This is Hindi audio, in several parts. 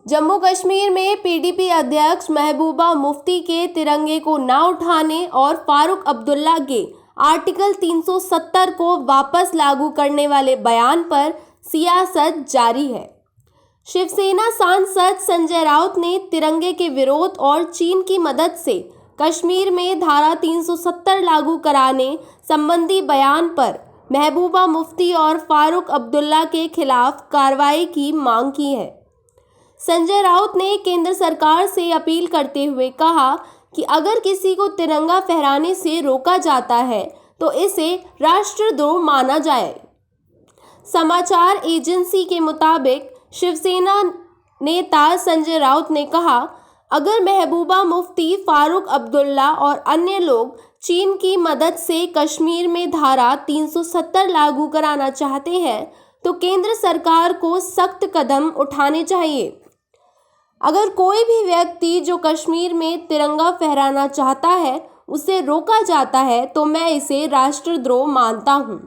जम्मू कश्मीर में पीडीपी अध्यक्ष महबूबा मुफ्ती के तिरंगे को ना उठाने और फारूक अब्दुल्ला के आर्टिकल 370 को वापस लागू करने वाले बयान पर सियासत जारी है। शिवसेना सांसद संजय राउत ने तिरंगे के विरोध और चीन की मदद से कश्मीर में धारा 370 लागू कराने संबंधी बयान पर महबूबा मुफ्ती और फारूक अब्दुल्ला के खिलाफ कार्रवाई की मांग की है। संजय राउत ने केंद्र सरकार से अपील करते हुए कहा कि अगर किसी को तिरंगा फहराने से रोका जाता है तो इसे राष्ट्रद्रोह माना जाए। समाचार एजेंसी के मुताबिक शिवसेना नेता संजय राउत ने कहा, अगर महबूबा मुफ्ती, फारूक अब्दुल्ला और अन्य लोग चीन की मदद से कश्मीर में धारा 370 लागू कराना चाहते हैं तो केंद्र सरकार को सख्त कदम उठाने चाहिए। अगर कोई भी व्यक्ति जो कश्मीर में तिरंगा फहराना चाहता है उसे रोका जाता है तो मैं इसे राष्ट्रद्रोह मानता हूं।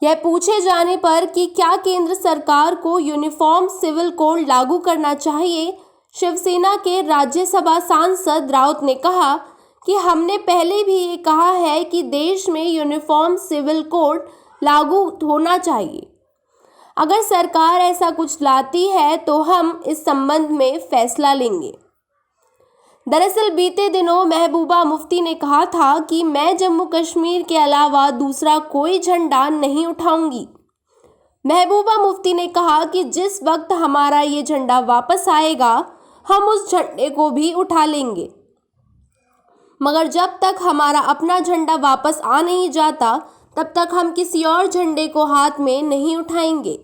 यह पूछे जाने पर कि क्या केंद्र सरकार को यूनिफॉर्म सिविल कोड लागू करना चाहिए, शिवसेना के राज्यसभा सांसद राउत ने कहा कि हमने पहले भी ये कहा है कि देश में यूनिफॉर्म सिविल कोड लागू होना चाहिए। अगर सरकार ऐसा कुछ लाती है तो हम इस संबंध में फैसला लेंगे। दरअसल बीते दिनों महबूबा मुफ्ती ने कहा था कि मैं जम्मू कश्मीर के अलावा दूसरा कोई झंडा नहीं उठाऊंगी। महबूबा मुफ्ती ने कहा कि जिस वक्त हमारा ये झंडा वापस आएगा हम उस झंडे को भी उठा लेंगे, मगर जब तक हमारा अपना झंडा वापस आ नहीं जाता तब तक हम किसी और झंडे को हाथ में नहीं उठाएंगे।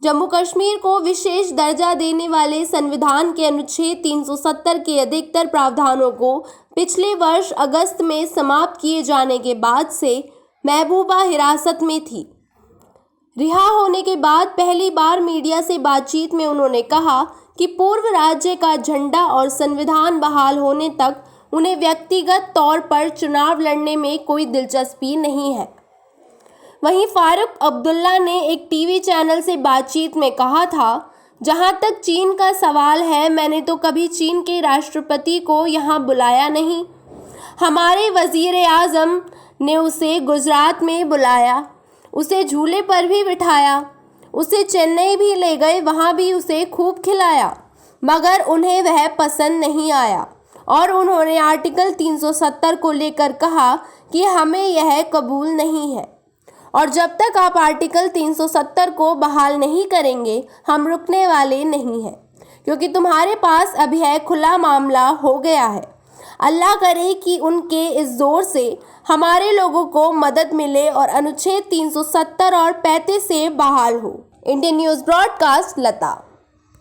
जम्मू कश्मीर को विशेष दर्जा देने वाले संविधान के अनुच्छेद 370 के अधिकतर प्रावधानों को पिछले वर्ष अगस्त में समाप्त किए जाने के बाद से महबूबा हिरासत में थी। रिहा होने के बाद पहली बार मीडिया से बातचीत में उन्होंने कहा कि पूर्व राज्य का झंडा और संविधान बहाल होने तक उन्हें व्यक्तिगत तौर पर चुनाव लड़ने में कोई दिलचस्पी नहीं है। वहीं फारूक अब्दुल्ला ने एक टीवी चैनल से बातचीत में कहा था, जहां तक चीन का सवाल है, मैंने तो कभी चीन के राष्ट्रपति को यहां बुलाया नहीं। हमारे वजीर आज़म ने उसे गुजरात में बुलाया, उसे झूले पर भी बिठाया, उसे चेन्नई भी ले गए, वहां भी उसे खूब खिलाया, मगर उन्हें वह पसंद नहीं आया और उन्होंने आर्टिकल 370 को लेकर कहा कि हमें यह कबूल नहीं है और जब तक आप आर्टिकल 370 को बहाल नहीं करेंगे हम रुकने वाले नहीं हैं, क्योंकि तुम्हारे पास अब यह खुला मामला हो गया है। अल्लाह करे कि उनके इस जोर से हमारे लोगों को मदद मिले और अनुच्छेद 370 और 35 से बहाल हो। इंडियन न्यूज़ ब्रॉडकास्ट लता।